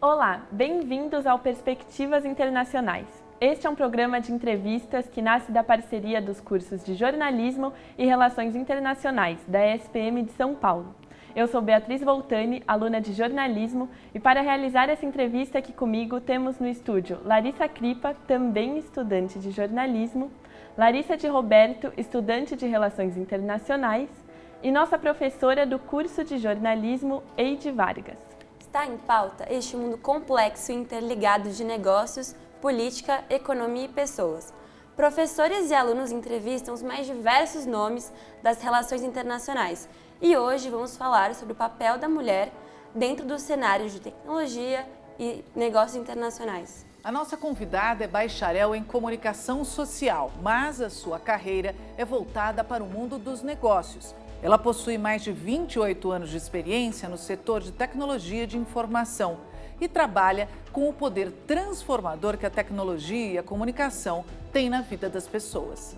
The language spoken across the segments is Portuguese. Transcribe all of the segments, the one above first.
Olá, bem-vindos ao Perspectivas Internacionais. Este é um programa de entrevistas que nasce da parceria dos cursos de Jornalismo e Relações Internacionais da ESPM de São Paulo. Eu sou Beatriz Voltani, aluna de jornalismo, e para realizar essa entrevista aqui comigo temos no estúdio Larissa Kripa, também estudante de jornalismo, Larissa de Roberto, estudante de Relações Internacionais, e nossa professora do curso de jornalismo, Eide Vargas. Está em pauta este mundo complexo e interligado de negócios, política, economia e pessoas. Professores e alunos entrevistam os mais diversos nomes das relações internacionais e hoje vamos falar sobre o papel da mulher dentro dos cenários de tecnologia e negócios internacionais. A nossa convidada é bacharel em comunicação social, mas a sua carreira é voltada para o mundo dos negócios. Ela possui mais de 28 anos de experiência no setor de tecnologia de informação e trabalha com o poder transformador que a tecnologia e a comunicação têm na vida das pessoas.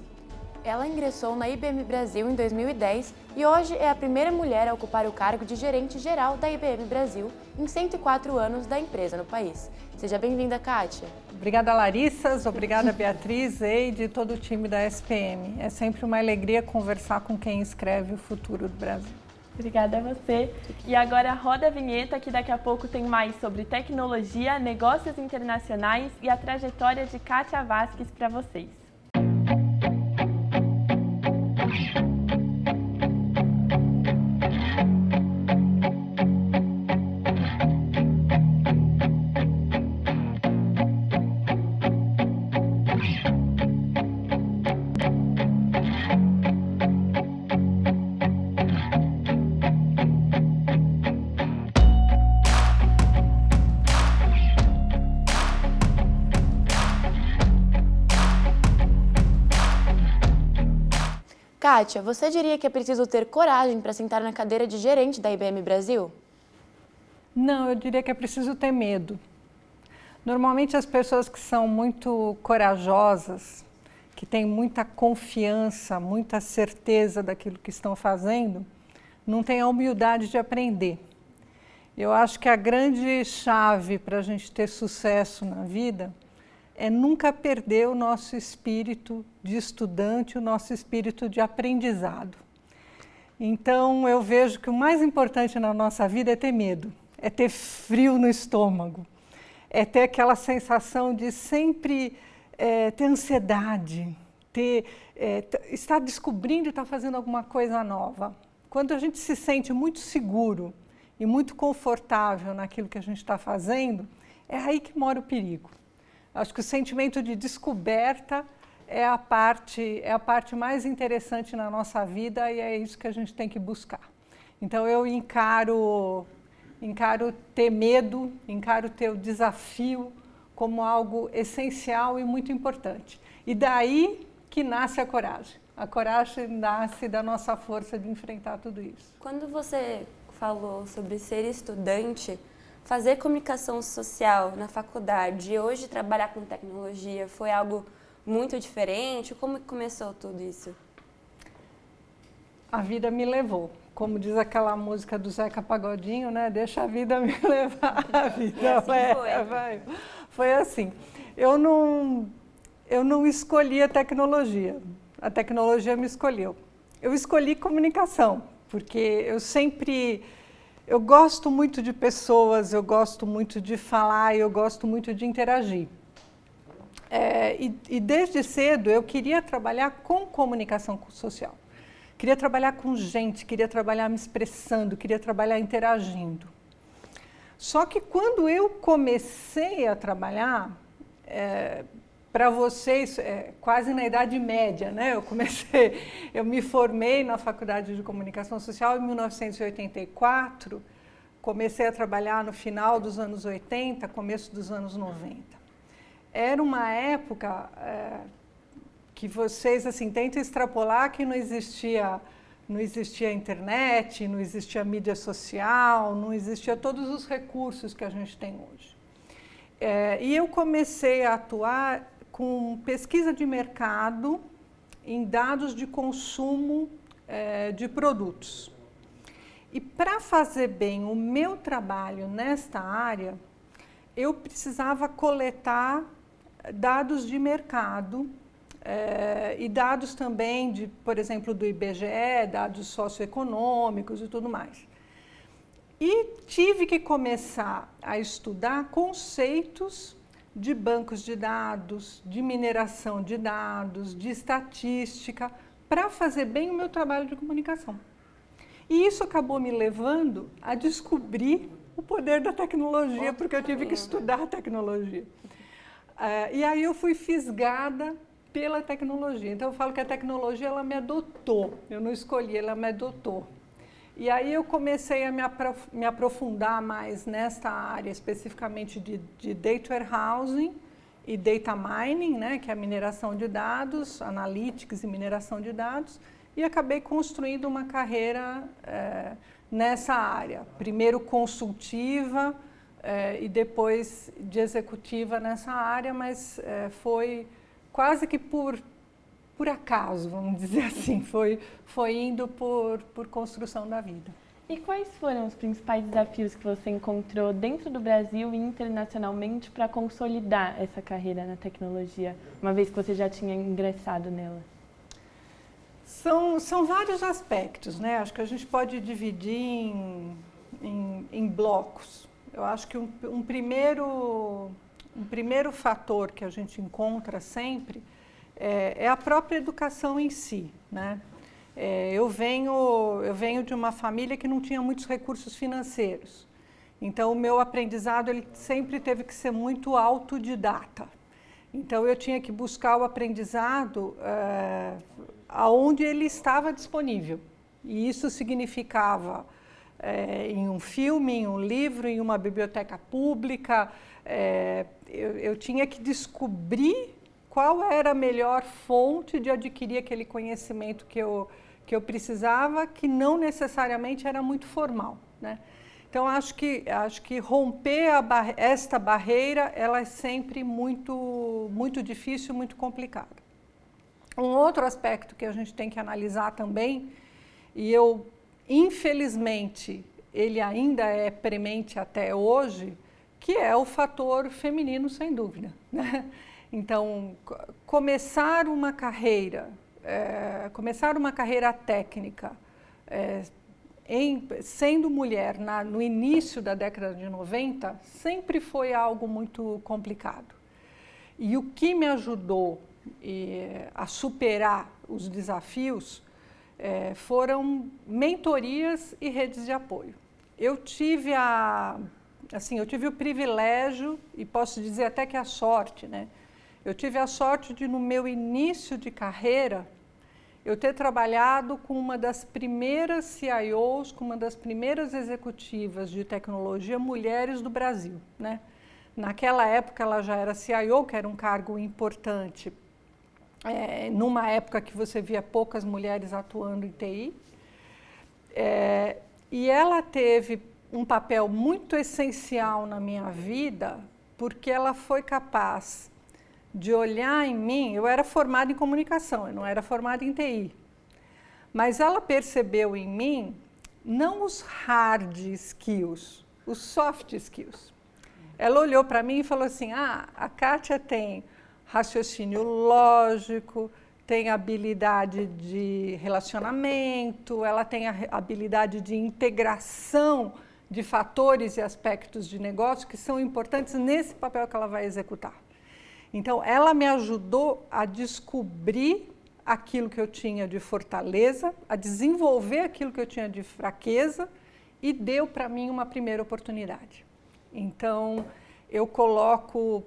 Ela ingressou na IBM Brasil em 2010 e hoje é a primeira mulher a ocupar o cargo de gerente geral da IBM Brasil em 104 anos da empresa no país. Seja bem-vinda, Kátia. Obrigada, Larissa. Obrigada, Beatriz, Eide e todo o time da SPM. É sempre uma alegria conversar com quem escreve o futuro do Brasil. Obrigada a você. E agora roda a vinheta que daqui a pouco tem mais sobre tecnologia, negócios internacionais e a trajetória de Kátia Vasques para vocês. Kátia, você diria que é preciso ter coragem para sentar na cadeira de gerente da IBM Brasil? Não, eu diria que é preciso ter medo. Normalmente as pessoas que são muito corajosas, que têm muita confiança, muita certeza daquilo que estão fazendo, não têm a humildade de aprender. Eu acho que a grande chave para a gente ter sucesso na vida é nunca perder o nosso espírito de estudante, o nosso espírito de aprendizado. Então, eu vejo que o mais importante na nossa vida é ter medo, é ter frio no estômago, é ter aquela sensação de sempre ter ansiedade, estar descobrindo e estar fazendo alguma coisa nova. Quando a gente se sente muito seguro e muito confortável naquilo que a gente está fazendo, é aí que mora o perigo. Acho que o sentimento de descoberta é a parte mais interessante na nossa vida e é isso que a gente tem que buscar. Então eu encaro ter medo, encaro ter o desafio como algo essencial e muito importante. E daí que nasce a coragem. A coragem nasce da nossa força de enfrentar tudo isso. Quando você falou sobre ser estudante, fazer comunicação social na faculdade e hoje trabalhar com tecnologia foi algo muito diferente? Como começou tudo isso? A vida me levou. Como diz aquela música do Zeca Pagodinho, né? Deixa a vida me levar. A vida e assim foi assim. Eu não escolhi a tecnologia me escolheu. Eu escolhi comunicação, porque eu gosto muito de pessoas, eu gosto muito de falar, eu gosto muito de interagir. E desde cedo eu queria trabalhar com comunicação social. Queria trabalhar com gente, queria trabalhar me expressando, queria trabalhar interagindo. Só que quando eu comecei a trabalhar, para vocês, quase na Idade Média, né? Eu me formei na Faculdade de Comunicação Social em 1984, comecei a trabalhar no final dos anos 80, começo dos anos 90. Era uma época que vocês assim, tentam extrapolar que não existia internet, não existia mídia social, não existia todos os recursos que a gente tem hoje. E eu comecei a atuar com pesquisa de mercado em dados de consumo de produtos. E para fazer bem o meu trabalho nesta área, eu precisava coletar dados de mercado e dados também, por exemplo, do IBGE, dados socioeconômicos e tudo mais. E tive que começar a estudar conceitos de bancos de dados, de mineração de dados, de estatística, para fazer bem o meu trabalho de comunicação. E isso acabou me levando a descobrir o poder da tecnologia, porque eu tive que estudar a tecnologia. E aí eu fui fisgada pela tecnologia. Então eu falo que a tecnologia ela me adotou, eu não escolhi, ela me adotou. E aí eu comecei a me aprofundar mais nesta área, especificamente de data warehousing e data mining, né, que é a mineração de dados, analytics e mineração de dados, e acabei construindo uma carreira nessa área. Primeiro consultiva e depois de executiva nessa área, mas foi quase que por acaso, vamos dizer assim, foi indo por construção da vida. E quais foram os principais desafios que você encontrou dentro do Brasil e internacionalmente para consolidar essa carreira na tecnologia, uma vez que você já tinha ingressado nela? São vários aspectos, né? Acho que a gente pode dividir em blocos. Eu acho que um primeiro fator que a gente encontra sempre é a própria educação em si, né? Eu venho de uma família que não tinha muitos recursos financeiros. Então, o meu aprendizado ele sempre teve que ser muito autodidata. Então, eu tinha que buscar o aprendizado aonde ele estava disponível. E isso significava em um filme, em um livro, em uma biblioteca pública. Eu tinha que descobrir qual era a melhor fonte de adquirir aquele conhecimento que eu precisava, que não necessariamente era muito formal, né? Então, acho que romper esta barreira, ela é sempre muito difícil, muito complicada. Um outro aspecto que a gente tem que analisar também, e infelizmente, ele ainda é premente até hoje, que é o fator feminino, sem dúvida, né? Então, começar uma carreira técnica, sendo mulher no início da década de 90, sempre foi algo muito complicado. E o que me ajudou a superar os desafios foram mentorias e redes de apoio. Eu tive o privilégio, e posso dizer até que a sorte, né? Eu tive a sorte de, no meu início de carreira, eu ter trabalhado com uma das primeiras CIOs, com uma das primeiras executivas de tecnologia mulheres do Brasil, né? Naquela época ela já era CIO, que era um cargo importante, numa época que você via poucas mulheres atuando em TI. E ela teve um papel muito essencial na minha vida, porque ela foi capaz de olhar em mim. Eu era formada em comunicação, eu não era formada em TI, mas ela percebeu em mim não os hard skills, os soft skills. Ela olhou para mim e falou assim: a Kátia tem raciocínio lógico, tem habilidade de relacionamento, ela tem a habilidade de integração de fatores e aspectos de negócio que são importantes nesse papel que ela vai executar. Então, ela me ajudou a descobrir aquilo que eu tinha de fortaleza, a desenvolver aquilo que eu tinha de fraqueza e deu para mim uma primeira oportunidade. Então, eu coloco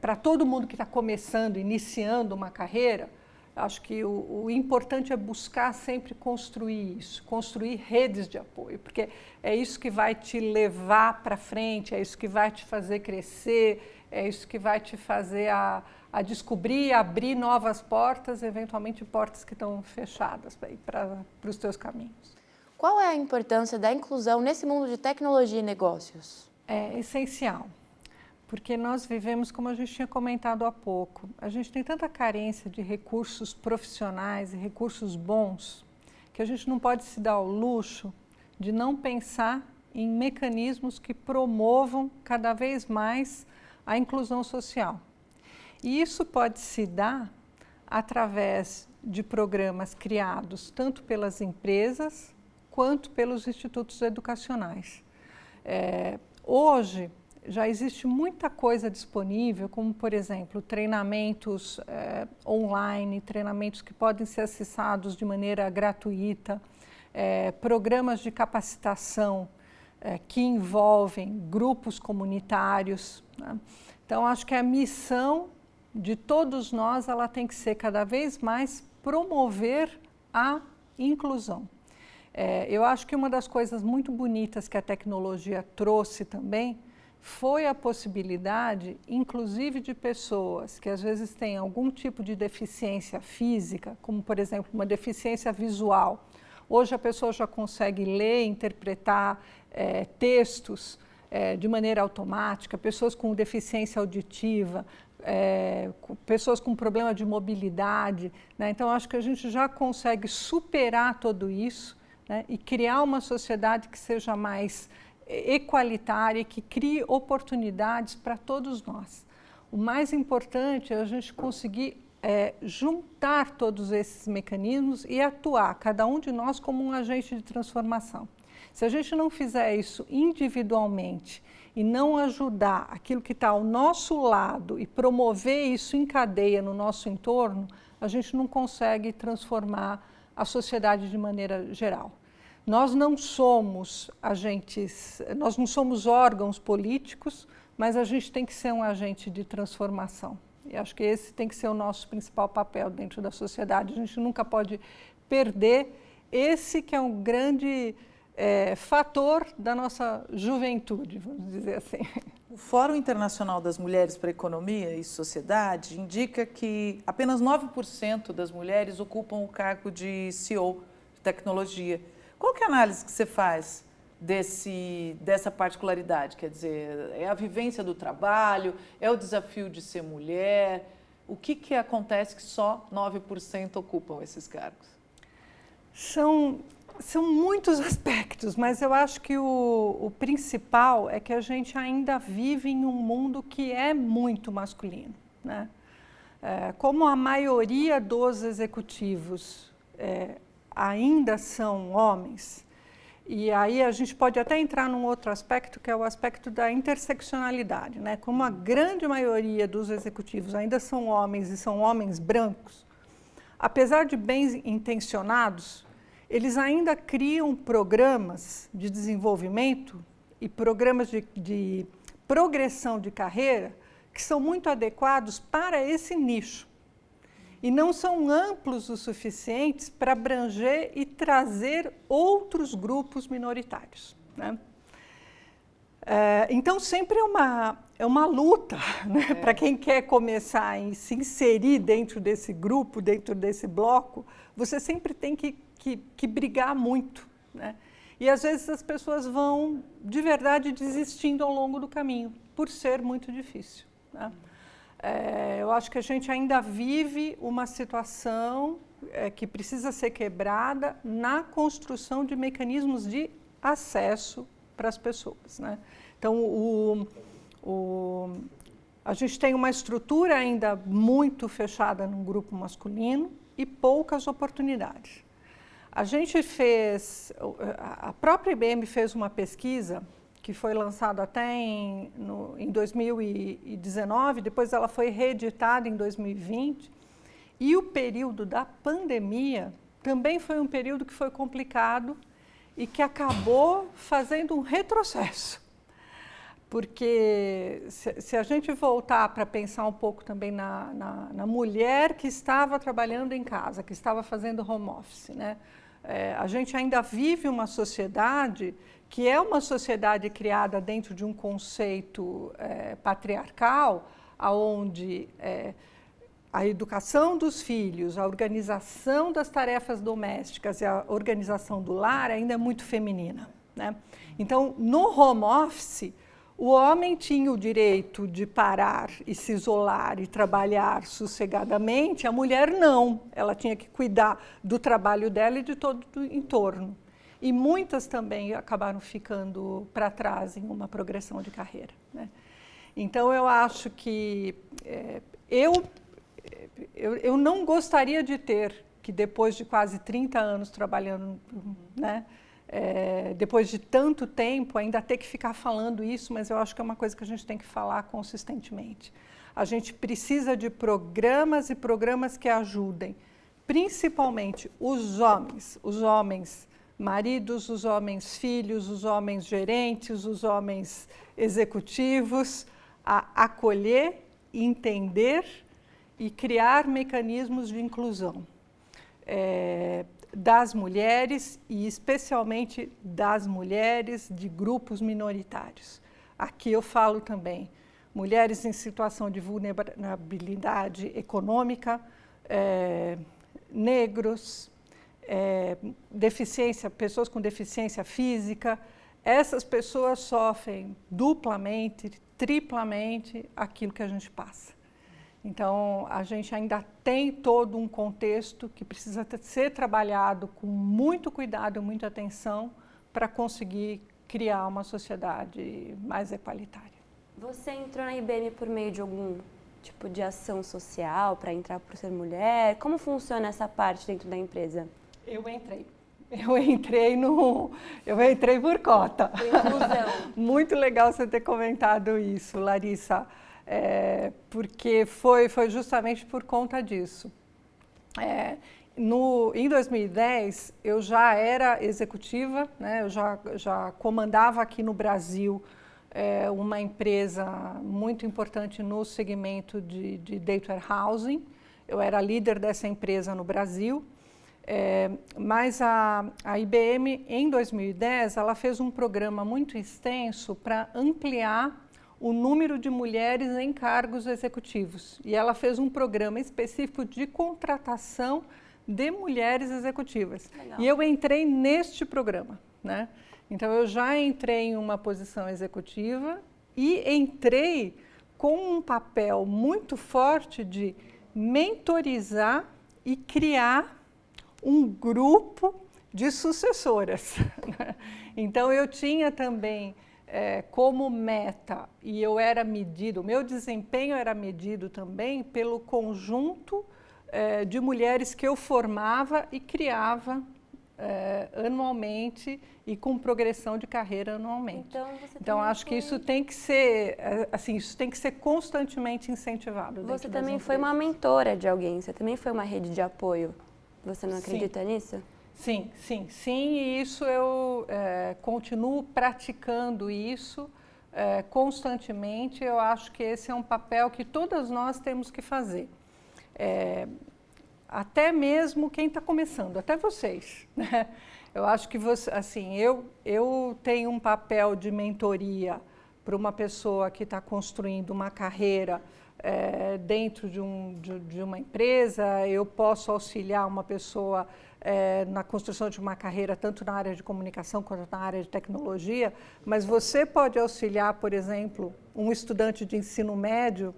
para todo mundo que está começando, iniciando uma carreira, acho que o importante é buscar sempre construir isso, construir redes de apoio, porque é isso que vai te levar para frente, é isso que vai te fazer crescer, é isso que vai te fazer a descobrir, abrir novas portas, eventualmente portas que estão fechadas para os teus caminhos. Qual é a importância da inclusão nesse mundo de tecnologia e negócios? É essencial, porque nós vivemos, como a gente tinha comentado há pouco, a gente tem tanta carência de recursos profissionais e recursos bons, que a gente não pode se dar ao luxo de não pensar em mecanismos que promovam cada vez mais a inclusão social. E isso pode se dar através de programas criados tanto pelas empresas quanto pelos institutos educacionais. Hoje já existe muita coisa disponível, como por exemplo treinamentos online, treinamentos que podem ser acessados de maneira gratuita, programas de capacitação que envolvem grupos comunitários, né? Então acho que a missão de todos nós, ela tem que ser cada vez mais promover a inclusão. Eu acho que uma das coisas muito bonitas que a tecnologia trouxe também foi a possibilidade, inclusive de pessoas que às vezes têm algum tipo de deficiência física, como por exemplo uma deficiência visual. Hoje a pessoa já consegue ler, interpretar textos de maneira automática, pessoas com deficiência auditiva, pessoas com problema de mobilidade, né? Então acho que a gente já consegue superar tudo isso, né? E criar uma sociedade que seja mais equalitária, que crie oportunidades para todos nós. O mais importante é a gente conseguir juntar todos esses mecanismos e atuar, cada um de nós, como um agente de transformação. Se a gente não fizer isso individualmente e não ajudar aquilo que está ao nosso lado e promover isso em cadeia no nosso entorno, a gente não consegue transformar a sociedade de maneira geral. Nós não somos agentes, nós não somos órgãos políticos, mas a gente tem que ser um agente de transformação. E acho que esse tem que ser o nosso principal papel dentro da sociedade. A gente nunca pode perder esse que é um grande fator da nossa juventude, vamos dizer assim. O Fórum Internacional das Mulheres para a Economia e Sociedade indica que apenas 9% das mulheres ocupam o cargo de CEO de tecnologia. Qual que é a análise que você faz dessa particularidade? Quer dizer, é a vivência do trabalho, é o desafio de ser mulher? O que acontece que só 9% ocupam esses cargos? São muitos aspectos, mas eu acho que o principal é que a gente ainda vive em um mundo que é muito masculino, né? Como a maioria dos executivos ainda são homens, e aí a gente pode até entrar num outro aspecto, que é o aspecto da interseccionalidade, né? Como a grande maioria dos executivos ainda são homens e são homens brancos, apesar de bem intencionados, eles ainda criam programas de desenvolvimento e programas de progressão de carreira que são muito adequados para esse nicho e não são amplos o suficientes para abranger e trazer outros grupos minoritários, né? Então sempre é uma luta, né? Para quem quer começar a se inserir dentro desse grupo, dentro desse bloco, você sempre tem que brigar muito, né? E às vezes as pessoas vão de verdade desistindo ao longo do caminho, por ser muito difícil, né? Eu acho que a gente ainda vive uma situação que precisa ser quebrada na construção de mecanismos de acesso para as pessoas, né? Então, a gente tem uma estrutura ainda muito fechada no grupo masculino e poucas oportunidades. A própria IBM fez uma pesquisa que foi lançada até em 2019, depois ela foi reeditada em 2020, e o período da pandemia também foi um período que foi complicado e que acabou fazendo um retrocesso. Porque se a gente voltar para pensar um pouco também na mulher que estava trabalhando em casa, que estava fazendo home office, né? A gente ainda vive uma sociedade que é uma sociedade criada dentro de um conceito patriarcal, onde a educação dos filhos, a organização das tarefas domésticas e a organização do lar ainda é muito feminina, né? Então, no home office, o homem tinha o direito de parar e se isolar e trabalhar sossegadamente, a mulher não. Ela tinha que cuidar do trabalho dela e de todo o entorno. e muitas também acabaram ficando para trás em uma progressão de carreira, né? Então, eu acho que eu não gostaria de ter que, depois de quase 30 anos trabalhando, né, depois de tanto tempo, ainda ter que ficar falando isso, mas eu acho que é uma coisa que a gente tem que falar consistentemente. A gente precisa de programas e programas que ajudem, principalmente os homens maridos, os homens filhos, os homens gerentes, os homens executivos, a acolher, entender e criar mecanismos de inclusão das mulheres e especialmente das mulheres de grupos minoritários. Aqui eu falo também mulheres em situação de vulnerabilidade econômica, negros, pessoas com deficiência física. Essas pessoas sofrem duplamente, triplamente aquilo que a gente passa. Então, a gente ainda tem todo um contexto que precisa ser trabalhado com muito cuidado e muita atenção para conseguir criar uma sociedade mais equalitária. Você entrou na IBM por meio de algum tipo de ação social para entrar por ser mulher? Como funciona essa parte dentro da empresa? Eu entrei por cota. Inclusão. Muito legal você ter comentado isso, Larissa, porque foi justamente por conta disso. Em 2010, eu já era executiva, né? Eu já comandava aqui no Brasil uma empresa muito importante no segmento de data warehousing. Eu era líder dessa empresa no Brasil. Mas a IBM, em 2010, ela fez um programa muito extenso para ampliar o número de mulheres em cargos executivos. E ela fez um programa específico de contratação de mulheres executivas. Legal. E eu entrei neste programa, né? Então, eu já entrei em uma posição executiva e entrei com um papel muito forte de mentorizar e criar um grupo de sucessoras. Então, eu tinha também como meta, e eu era medido, o meu desempenho era medido também pelo conjunto de mulheres que eu formava e criava anualmente e com progressão de carreira anualmente. Então acho que isso tem que ser, isso tem que ser constantemente incentivado. Você também foi uma mentora de alguém, você também foi uma rede de apoio. Você não acredita nisso? Sim, e isso eu continuo praticando isso constantemente. Eu acho que esse é um papel que todas nós temos que fazer. Até mesmo quem está começando, até vocês, né? Eu acho que eu tenho um papel de mentoria para uma pessoa que está construindo uma carreira dentro de uma empresa. Eu posso auxiliar uma pessoa na construção de uma carreira tanto na área de comunicação quanto na área de tecnologia, mas você pode auxiliar, por exemplo, um estudante de ensino médio,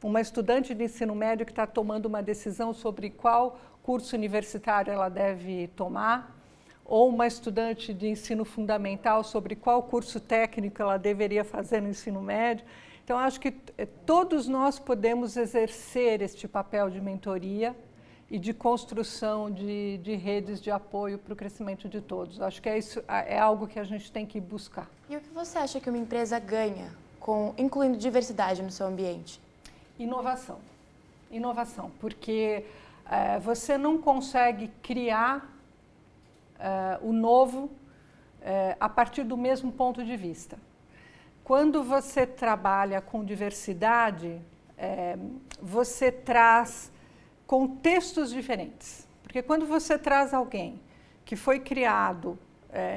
uma estudante de ensino médio que está tomando uma decisão sobre qual curso universitário ela deve tomar, ou uma estudante de ensino fundamental sobre qual curso técnico ela deveria fazer no ensino médio. Então, acho que todos nós podemos exercer este papel de mentoria e de construção de redes de apoio para o crescimento de todos. Acho que isso é algo que a gente tem que buscar. E o que você acha que uma empresa ganha incluindo diversidade no seu ambiente? Inovação, porque você não consegue criar o novo a partir do mesmo ponto de vista. Quando você trabalha com diversidade, você traz contextos diferentes. Porque quando você traz alguém que foi criado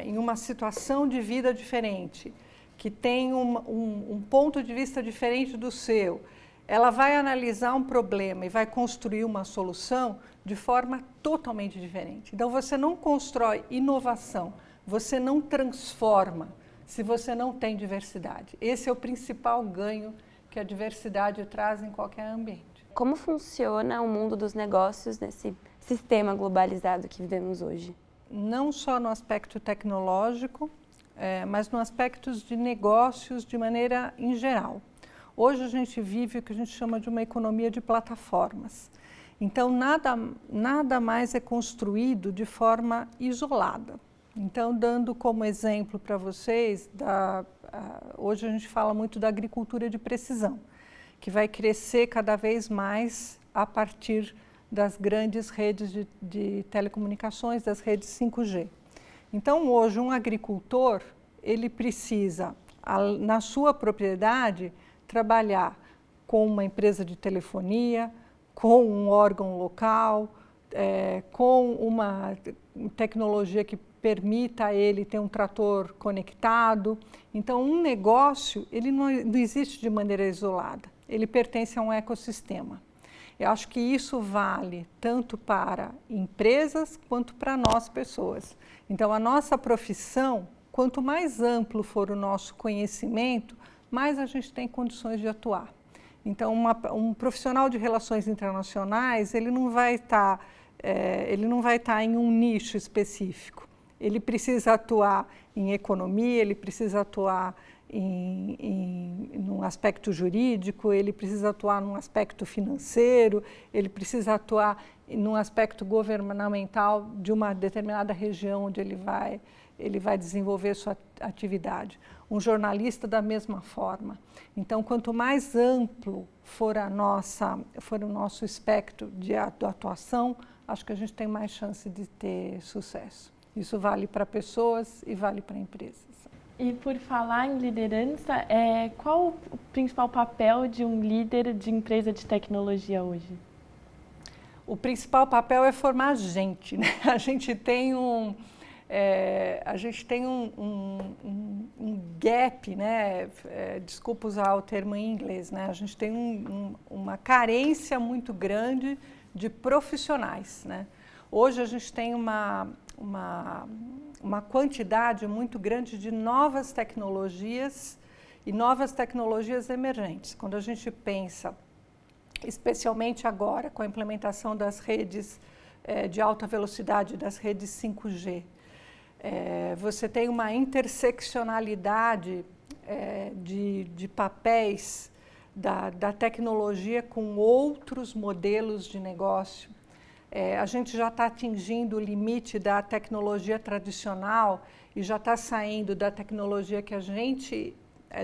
em uma situação de vida diferente, que tem um ponto de vista diferente do seu, ela vai analisar um problema e vai construir uma solução de forma totalmente diferente. Então, você não constrói inovação, você não transforma se você não tem diversidade. Esse é o principal ganho que a diversidade traz em qualquer ambiente. Como funciona o mundo dos negócios nesse sistema globalizado que vivemos hoje? não só no aspecto tecnológico, mas no aspecto de negócios de maneira em geral. Hoje a gente vive o que a gente chama de uma economia de plataformas. Então, nada mais é construído de forma isolada. Então, dando como exemplo para vocês, hoje a gente fala muito da agricultura de precisão, que vai crescer cada vez mais a partir das grandes redes de telecomunicações, das redes 5G. Então, hoje, um agricultor, ele precisa, na sua propriedade, trabalhar com uma empresa de telefonia, com um órgão local, com uma tecnologia que permita a ele ter um trator conectado. Então, um negócio, ele não existe de maneira isolada, ele pertence a um ecossistema. Eu acho que isso vale tanto para empresas quanto para nós, pessoas. Então, a nossa profissão, quanto mais amplo for o nosso conhecimento, mais a gente tem condições de atuar. Então, um profissional de relações internacionais, ele não vai estar em um nicho específico. Ele precisa atuar em economia, ele precisa atuar num aspecto jurídico, ele precisa atuar num aspecto financeiro, ele precisa atuar num aspecto governamental de uma determinada região onde ele vai desenvolver sua atividade. Um jornalista da mesma forma. Então, quanto mais amplo for o nosso espectro de atuação, acho que a gente tem mais chance de ter sucesso. Isso vale para pessoas e vale para empresas. E por falar em liderança, qual o principal papel de um líder de empresa de tecnologia hoje? O principal papel é formar gente, né? A gente tem um gap, né? Desculpa usar o termo em inglês, né? A gente tem uma carência muito grande de profissionais, né? Hoje a gente tem uma quantidade muito grande de novas tecnologias e novas tecnologias emergentes. Quando a gente pensa, especialmente agora, com a implementação das redes de alta velocidade, das redes 5G, você tem uma interseccionalidade de papéis da tecnologia com outros modelos de negócio. A gente já está atingindo o limite da tecnologia tradicional e já está saindo da tecnologia que a gente,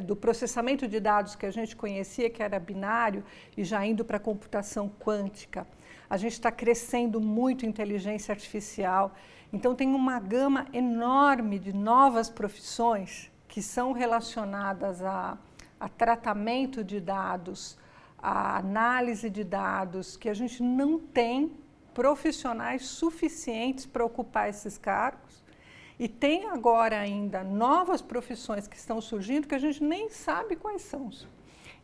do processamento de dados que a gente conhecia, que era binário, e já indo para a computação quântica. A gente está crescendo muito inteligência artificial. Então, tem uma gama enorme de novas profissões que são relacionadas a tratamento de dados, a análise de dados, que a gente não tem profissionais suficientes para ocupar esses cargos. E tem agora ainda novas profissões que estão surgindo que a gente nem sabe quais são.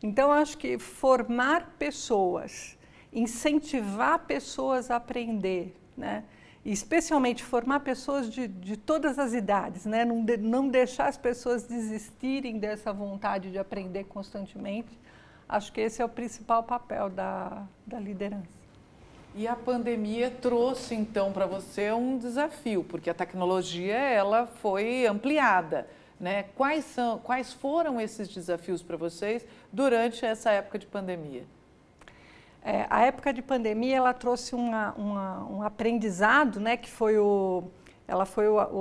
Então, acho que formar pessoas, incentivar pessoas a aprender, né? E especialmente formar pessoas de todas as idades, né? Não deixar as pessoas desistirem dessa vontade de aprender constantemente. Acho que esse é o principal papel da liderança. E a pandemia trouxe, então, para você um desafio, porque a tecnologia ela foi ampliada, né? Quais foram esses desafios para vocês durante essa época de pandemia? A época de pandemia ela trouxe um aprendizado, né? Que foi o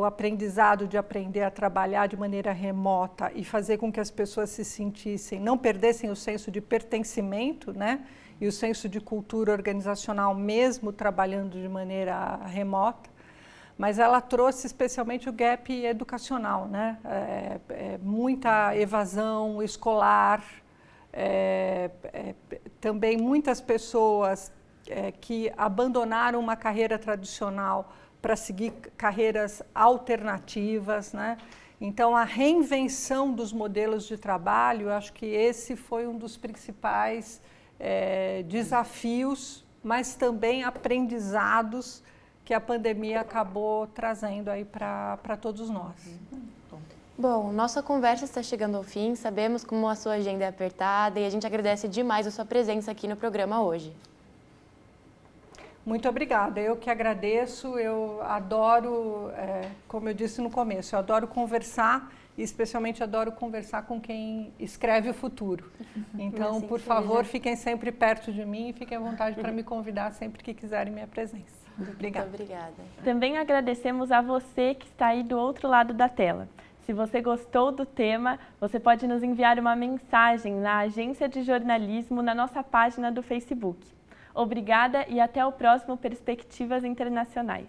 aprendizado de aprender a trabalhar de maneira remota e fazer com que as pessoas se sentissem, não perdessem o senso de pertencimento, né? E o senso de cultura organizacional mesmo trabalhando de maneira remota, mas ela trouxe especialmente o gap educacional, né? Muita evasão escolar, também muitas pessoas que abandonaram uma carreira tradicional para seguir carreiras alternativas, né? Então, a reinvenção dos modelos de trabalho, eu acho que esse foi um dos principais desafios, mas também aprendizados que a pandemia acabou trazendo aí para todos nós. Bom, nossa conversa está chegando ao fim, sabemos como a sua agenda é apertada e a gente agradece demais a sua presença aqui no programa hoje. Muito obrigada, eu que agradeço, eu adoro, como eu disse no começo, eu adoro conversar e especialmente adoro conversar com quem escreve o futuro. Então, Assim por favor, fiquem sempre perto de mim e fiquem à vontade para me convidar sempre que quiserem minha presença. Obrigada. Muito obrigada. Também agradecemos a você que está aí do outro lado da tela. Se você gostou do tema, você pode nos enviar uma mensagem na Agência de Jornalismo na nossa página do Facebook. Obrigada e até o próximo Perspectivas Internacionais.